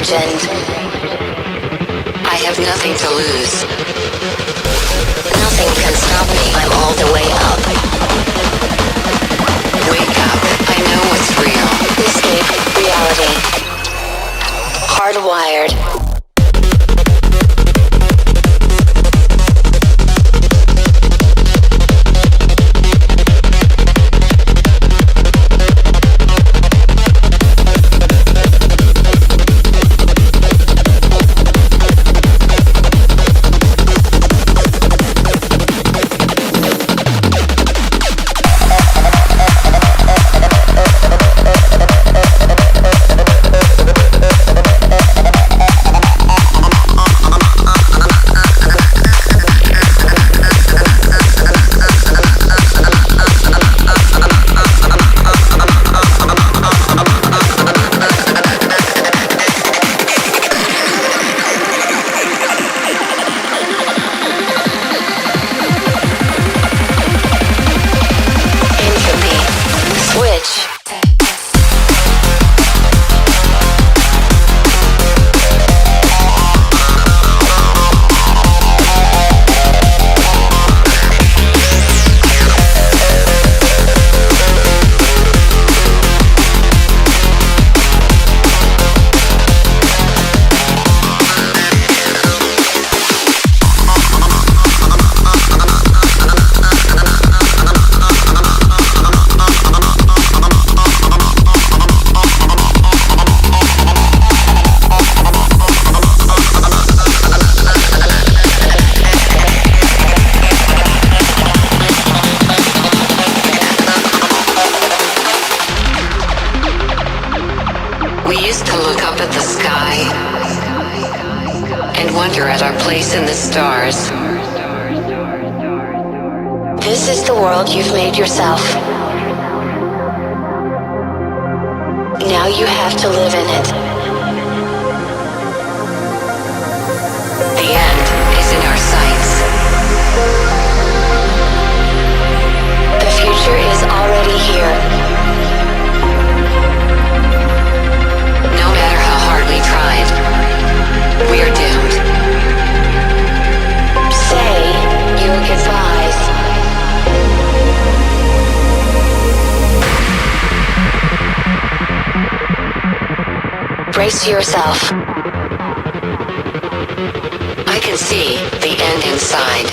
legend. I have nothing to lose. Nothing can stop me. I'm all the way up. Wake up. I know what's real. Escape reality. Hardwired. We used to look up at the sky and wonder at our place in the stars. This is the world you've made yourself. Now you have to live in it. The end is in our sights. The future is already here. No matter how hard we tried, we are doomed. Say your goodbyes. Brace yourself. I can see the end inside.